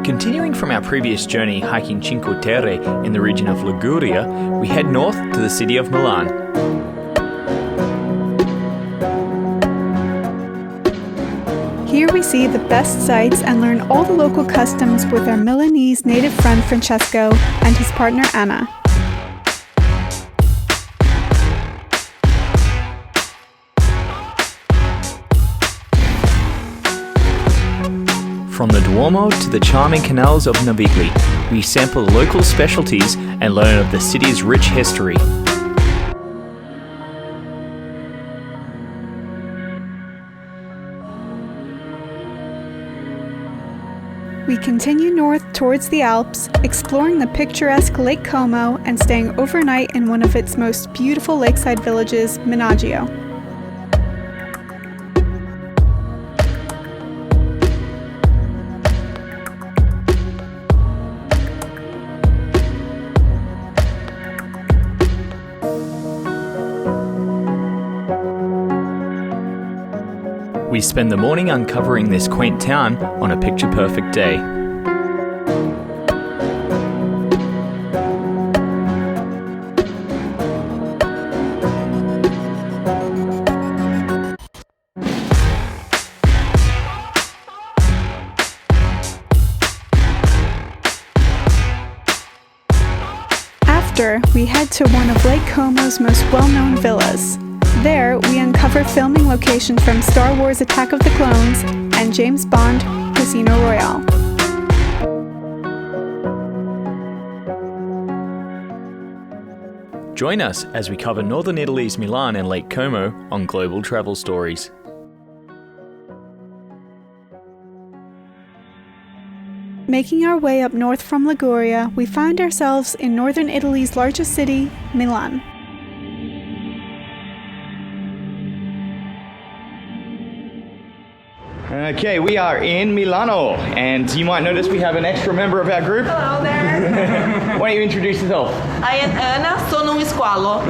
Continuing from our previous journey hiking Cinque Terre in the region of Liguria, we head north to the city of Milan. Here we see the best sights and learn all the local customs with our Milanese native friend Francesco and his partner Anna. From the Duomo to the charming canals of Navigli, we sample local specialties and learn of the city's rich history. We continue north towards the Alps, exploring the picturesque Lake Como and staying overnight in one of its most beautiful lakeside villages, Menaggio. We spend the morning uncovering this quaint town on a picture-perfect day. After, we head to one of Lake Como's most well-known villas. There, we uncover filming locations from Star Wars Attack of the Clones and James Bond Casino Royale. Join us as we cover northern Italy's Milan and Lake Como on Global Travel Stories. Making our way up north from Liguria, we find ourselves in northern Italy's largest city, Milan. Okay, we are in Milano, and you might notice we have an extra member of our group. Hello there. Why don't you introduce yourself? I am Ana, sono un squalo.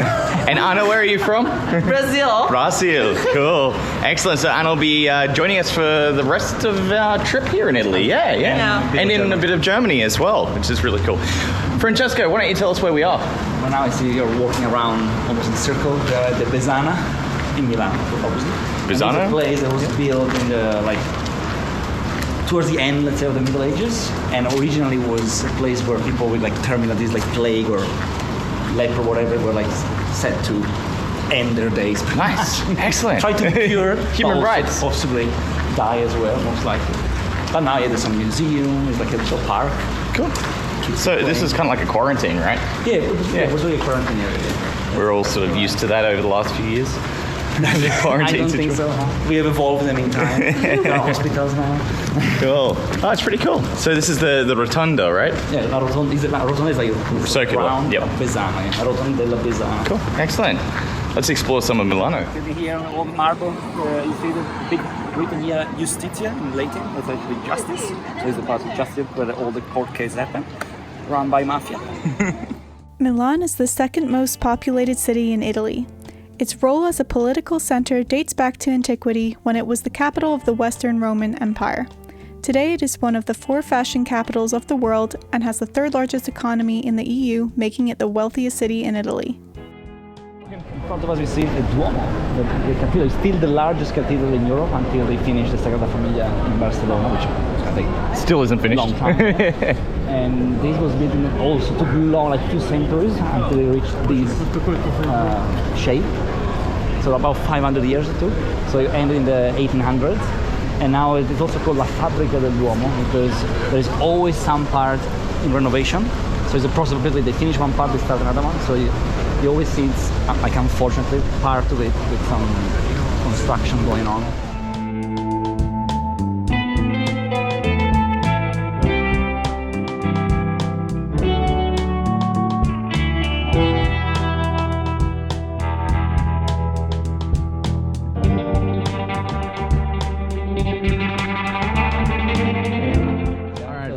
And Anna, where are you from? Brazil. Brazil, cool. Excellent, so Anna will be joining us for the rest of our trip here in Italy. Yeah. And in a bit of Germany as well, which is really cool. Francesco, why don't you tell us where we are? Well, now I see you're walking around almost in a circle. We are at the Besana in Milan, obviously. Besana? It's a place that was built in the, towards the end, let's say, of the Middle Ages, and originally was a place where people with terminal disease like plague or leper or whatever were set to end their days. Nice, excellent. Try to cure human rights. Possibly die as well, most likely. But now there's some museum, there's a little park. Cool. So this is kind of like a quarantine, right? Yeah, it was really a quarantine area. We're all sort of used to that over the last few years. I don't think so. We have evolved in the meantime. There are hospitals now. Cool. Oh, it's pretty cool. So this is the Rotunda, right? Yeah, la Rotonda is like circular. Round yep. Besana, la Rotonda della Besana. Cool. Excellent. Let's explore some of Milano. Here on marble, you see the big written here, Justitia in Latin. That's actually justice. So it's about justice where all the court cases happen, run by mafia. Milan is the second most populated city in Italy. Its role as a political center dates back to antiquity when it was the capital of the Western Roman Empire. Today it is one of the 4 fashion capitals of the world and has the 3rd largest economy in the EU, making it the wealthiest city in Italy. In front of us we see the Duomo. The cathedral is still the largest cathedral in Europe until they finish the Sagrada Familia in Barcelona, which I think still isn't finished. Long time. And this was built also took long, 2 centuries until they reached this shape. So about 500 years or 2. So it ended in the 1800s. And now it's also called La Fabbrica del Duomo because there is always some part in renovation. So it's a process of basically they finish one part, they start another one. So you always see it's, unfortunately, part of it with some construction going on.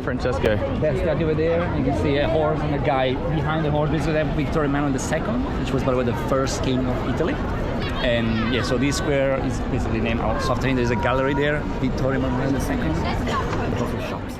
Francesco. That's that over there. You can see a horse and a guy behind the horse. This is Victor Emmanuel II, which was, by the way, the first king of Italy. And yeah, so this square is basically named after him. There's a gallery there, Vittorio Emanuele II, and a couple of shops.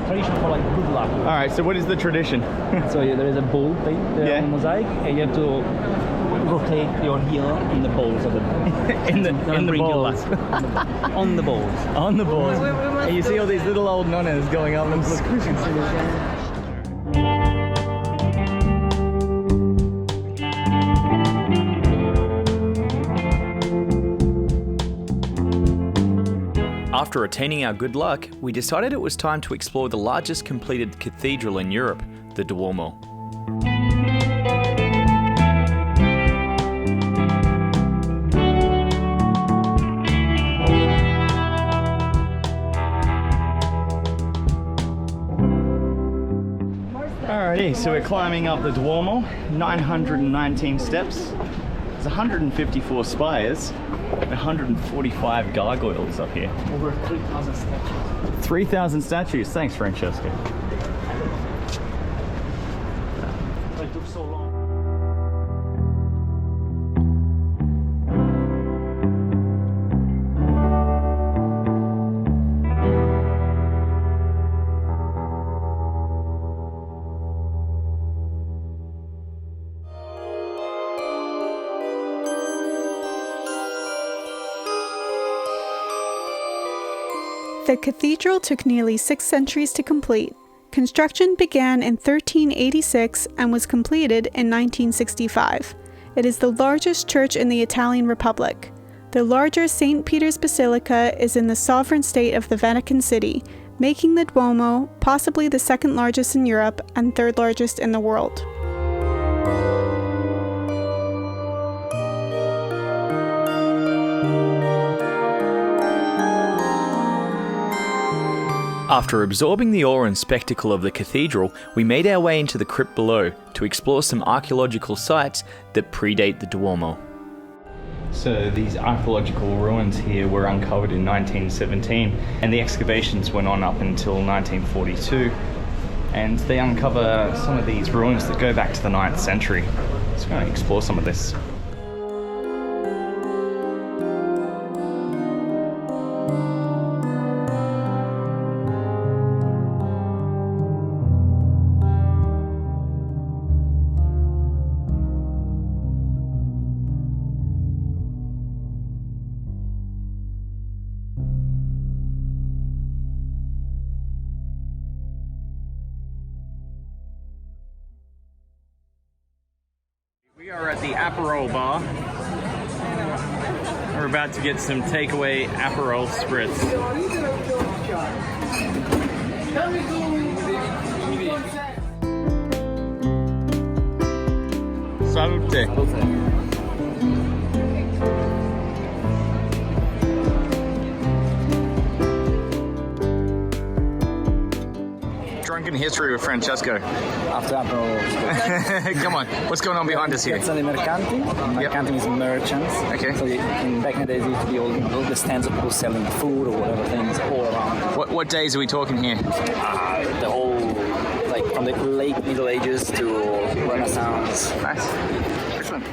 Tradition for like good luck. All right, so what is the tradition? So there is a ball thing Yeah. on mosaic, and you have to rotate your heel in the balls of the in the bring you balls. luck. On the balls. On the balls. We must And you see do- all these little old nonnas going up and squishing. After attaining our good luck, we decided it was time to explore the largest completed cathedral in Europe, the Duomo. Alrighty, so we're climbing up the Duomo, 919 steps. There's 154 spires, 145 gargoyles up here. Over 3,000 statues. 3,000 statues. Thanks, Francesco. It took so long. The cathedral took nearly 6 centuries to complete. Construction began in 1386 and was completed in 1965. It is the largest church in the Italian Republic. The larger St. Peter's Basilica is in the sovereign state of the Vatican City, making the Duomo possibly the second largest in Europe and third largest in the world. After absorbing the awe and spectacle of the cathedral, we made our way into the crypt below to explore some archaeological sites that predate the Duomo. So these archaeological ruins here were uncovered in 1917, and the excavations went on up until 1942, and they uncover some of these ruins that go back to the 9th century. So we're going to explore some of this. We are at the Aperol bar. We're about to get some takeaway Aperol spritz. Salute. Drunken history with Francesco. After Aperol. Come on, what's going on behind us here? It's the mercanti. Mercanti is merchants. Okay. So back in the days, it used to be all the stands of people selling food or whatever things all around. What days are we talking here? The whole, like from the late Middle Ages to Renaissance. Nice. Excellent.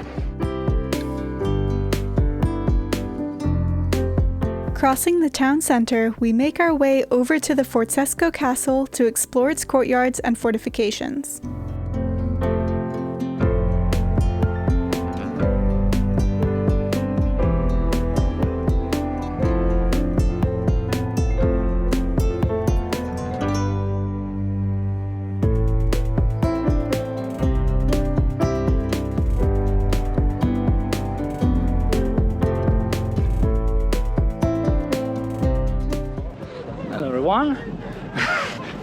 Crossing the town center, we make our way over to the Sforzesco castle to explore its courtyards and fortifications.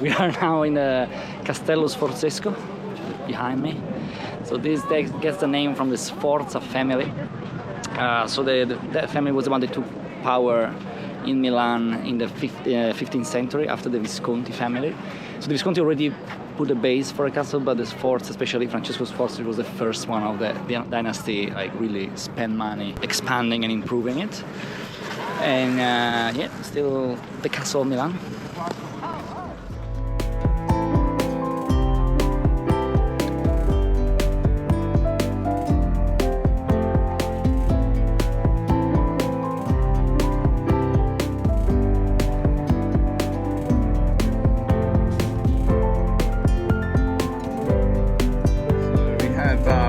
We are now in the Castello Sforzesco behind me. So this gets the name from the Sforza family. So that family was the one that took power in Milan in the 15th century after the Visconti family. So the Visconti already put the base for a castle, but the Sforza, especially Francesco Sforza, was the first one of the dynasty, like really spend money expanding and improving it. And yeah, still the castle of Milan.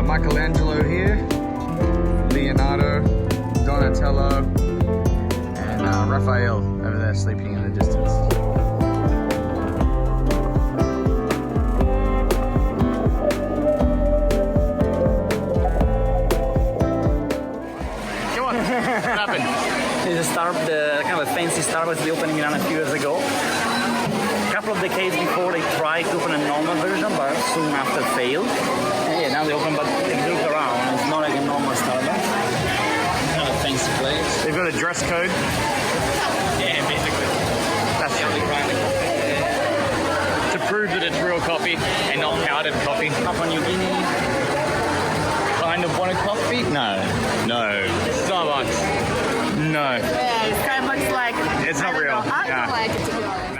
Michelangelo here, Leonardo, Donatello, and Raphael over there sleeping in the distance. Come on, what happened? It's the kind of a fancy Starbucks they opened in Milan a few years ago. A couple of decades before they tried to open a normal version, but soon after failed. And yeah, now they open, but if you look around, it's not like a normal Starbucks. It's not a fancy place. They've got a dress code. Yeah, basically. That's the only crime. to prove that it's real coffee and not powdered coffee. Papua New Guinea. Kind of want a coffee? No. Starbucks. No. Yeah, Starbucks like. It's not real. I Yeah. don't like it, to be honest.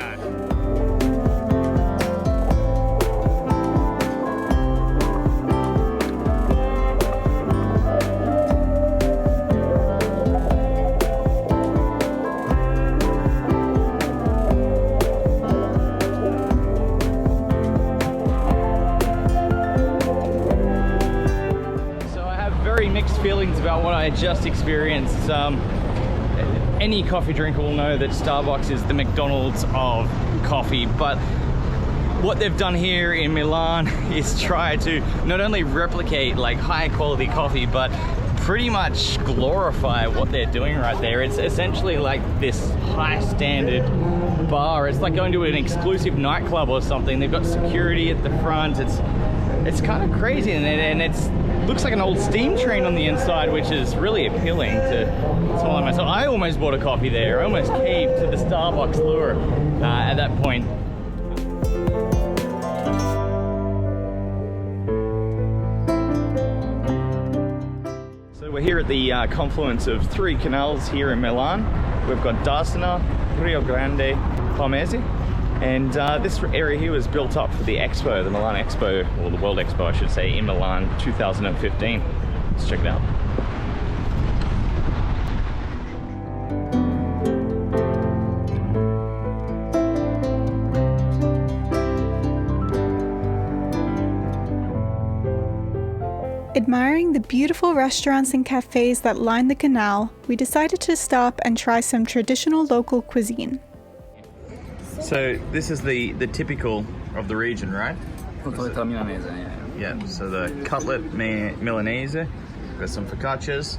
Mixed feelings about what I just experienced. Any coffee drinker will know that Starbucks is the McDonald's of coffee, but what they've done here in Milan is try to not only replicate like high quality coffee, but pretty much glorify what they're doing right there. It's essentially like this high standard bar. It's like going to an exclusive nightclub or something. They've got security at the front. It's kind of crazy, and it's looks like an old steam train on the inside, which is really appealing to someone like myself. I almost bought a coffee there. I almost caved to the Starbucks lure at that point. So we're here at the confluence of three canals here in Milan. We've got Darsena, Rio Grande, Pomesi. And this area here was built up for the Expo, the Milan Expo, or the World Expo I should say, in Milan 2015. Let's check it out. Admiring the beautiful restaurants and cafes that line the canal, we decided to stop and try some traditional local cuisine. So this is the typical of the region, right? Milanese, Yeah, so the cutlet Milanese, we've got some focaccias,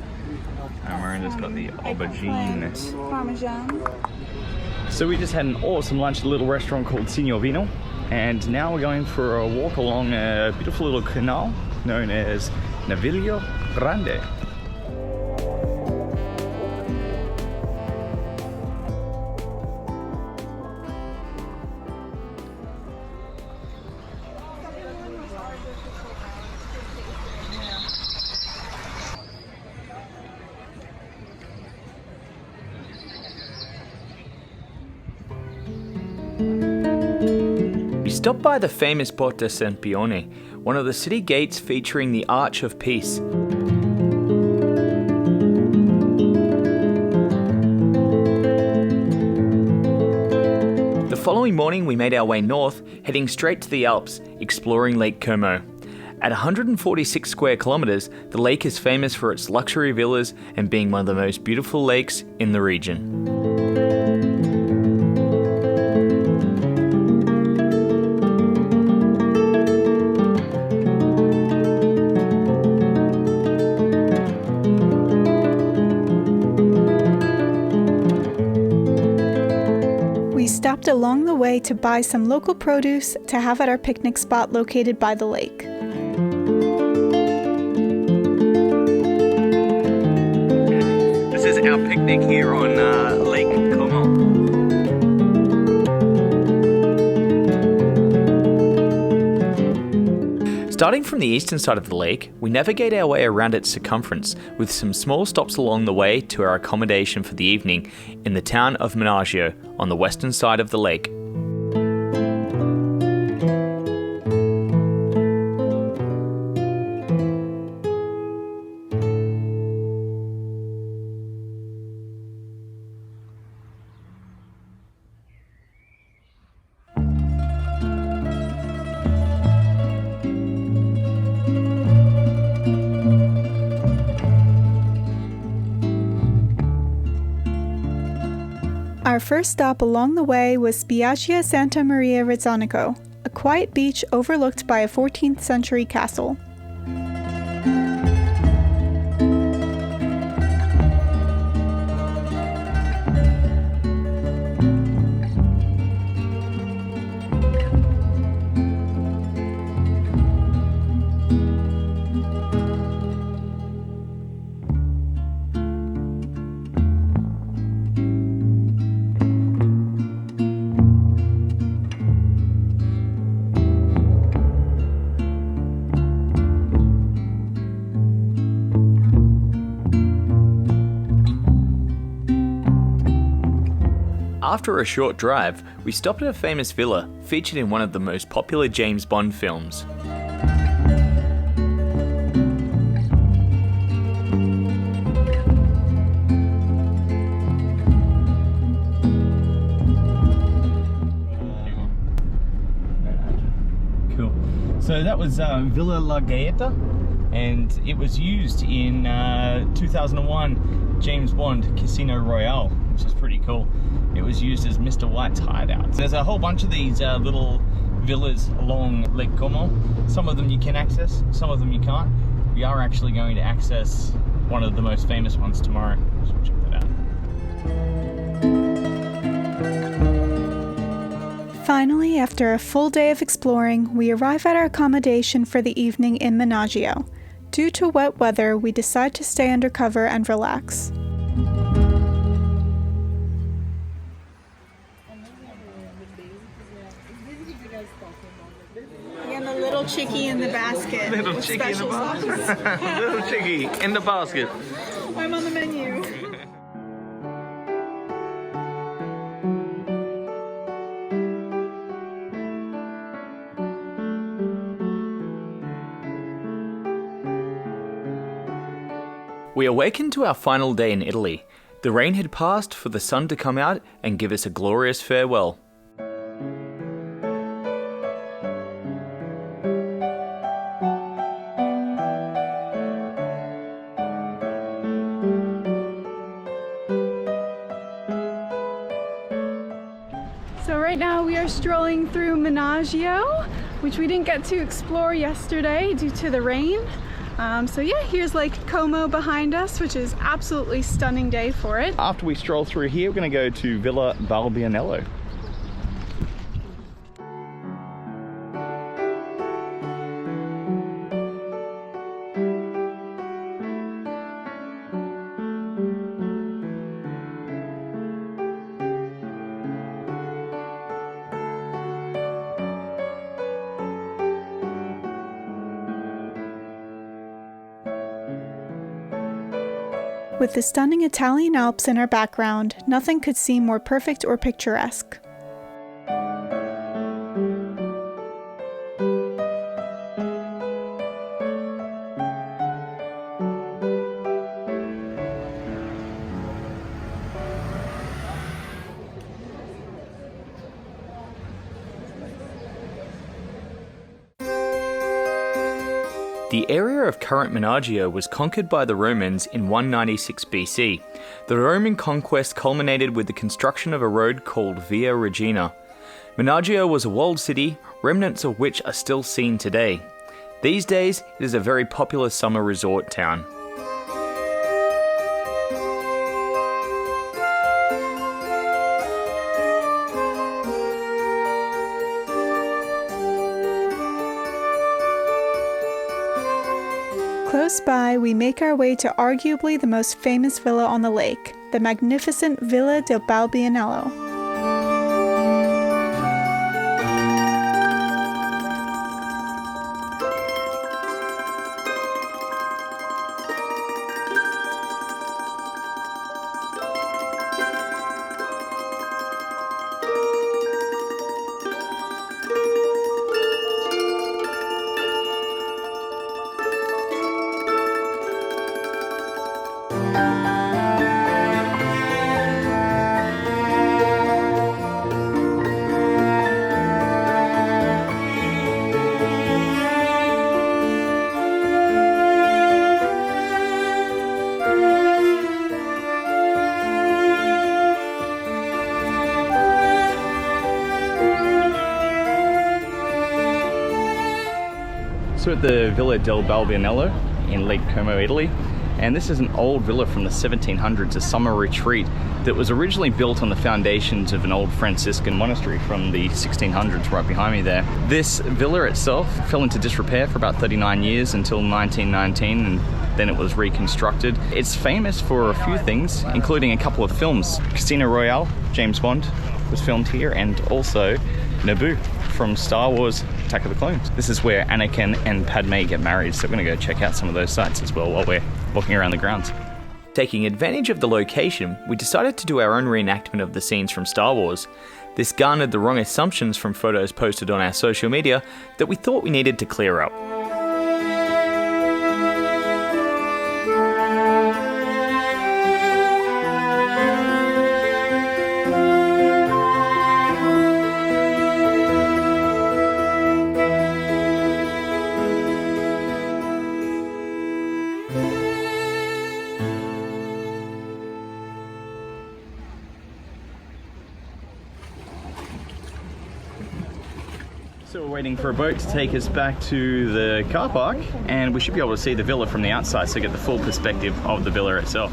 and Miranda's got the aubergine. Parmesan. So we just had an awesome lunch at a little restaurant called Signor Vino, and now we're going for a walk along a beautiful little canal known as Navigli Grande. We stopped by the famous Porta Sempione, one of the city gates featuring the Arch of Peace. The following morning we made our way north, heading straight to the Alps, exploring Lake Como. At 146 square kilometers, the lake is famous for its luxury villas and being one of the most beautiful lakes in the region. We stopped along the way to buy some local produce to have at our picnic spot located by the lake. This is our picnic here on Lake Como. Starting from the eastern side of the lake, we navigate our way around its circumference with some small stops along the way to our accommodation for the evening in the town of Menaggio on the western side of the lake. Our first stop along the way was Spiaggia Santa Maria Rezzonico, a quiet beach overlooked by a 14th century castle. After a short drive, we stopped at a famous villa featured in one of the most popular James Bond films. Cool. So that was Villa La Gaeta, and it was used in 2001 James Bond Casino Royale, which is pretty cool. It was used as Mr. White's hideout. There's a whole bunch of these little villas along Lake Como. Some of them you can access, some of them you can't. We are actually going to access one of the most famous ones tomorrow, so check that out. Finally, after a full day of exploring, we arrive at our accommodation for the evening in Menaggio. Due to wet weather, we decide to stay under cover and relax. And a little chickie in the basket. Little chickie in the basket. Little chickie in the basket. I'm on the menu. We awakened to our final day in Italy. The rain had passed for the sun to come out and give us a glorious farewell. So right now we are strolling through Menaggio, which we didn't get to explore yesterday due to the rain. So yeah, here's Lake Como behind us, which is absolutely stunning day for it. After we stroll through here, we're going to go to Villa Balbianello. With the stunning Italian Alps in our background, nothing could seem more perfect or picturesque. The area of current Menaggio was conquered by the Romans in 196 BC. The Roman conquest culminated with the construction of a road called Via Regina. Menaggio was a walled city, remnants of which are still seen today. These days, it is a very popular summer resort town. Close by, we make our way to arguably the most famous villa on the lake, the magnificent Villa del Balbianello. So at the Villa del Balbianello in Lake Como, Italy, and this is an old villa from the 1700s, a summer retreat that was originally built on the foundations of an old Franciscan monastery from the 1600s right behind me there. This villa itself fell into disrepair for about 39 years until 1919, and then it was reconstructed. It's famous for a few things, including a couple of films. Casino Royale, James Bond, was filmed here, and also Naboo from Star Wars Attack of the Clones. This is where Anakin and Padme get married, so we're going to go check out some of those sites as well while we're walking around the grounds. Taking advantage of the location, we decided to do our own reenactment of the scenes from Star Wars. This garnered the wrong assumptions from photos posted on our social media that we thought we needed to clear up. So we're waiting for a boat to take us back to the car park, and we should be able to see the villa from the outside so get the full perspective of the villa itself.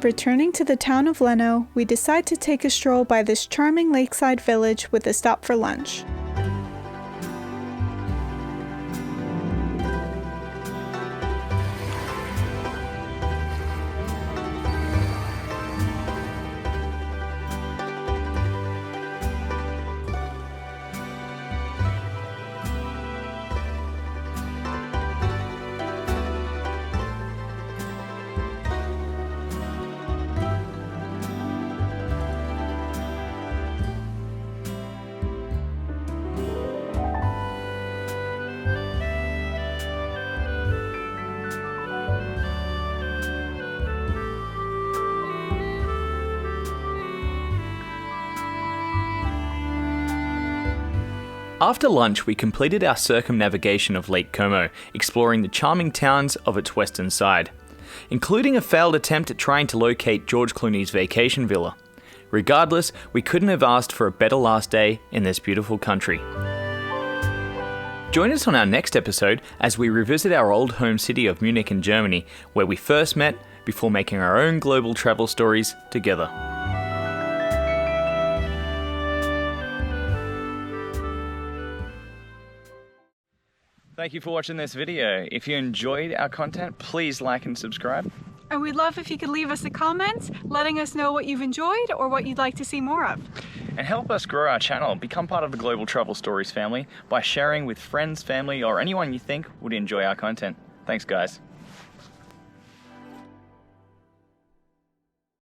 Returning to the town of Leno, we decide to take a stroll by this charming lakeside village with a stop for lunch. After lunch, we completed our circumnavigation of Lake Como, exploring the charming towns of its western side, including a failed attempt at trying to locate George Clooney's vacation villa. Regardless, we couldn't have asked for a better last day in this beautiful country. Join us on our next episode as we revisit our old home city of Munich in Germany, where we first met before making our own global travel stories together. Thank you for watching this video. If you enjoyed our content, please like and subscribe. And we'd love if you could leave us a comment letting us know what you've enjoyed or what you'd like to see more of. And help us grow our channel. Become part of the Global Travel Stories family by sharing with friends, family, or anyone you think would enjoy our content. Thanks, guys.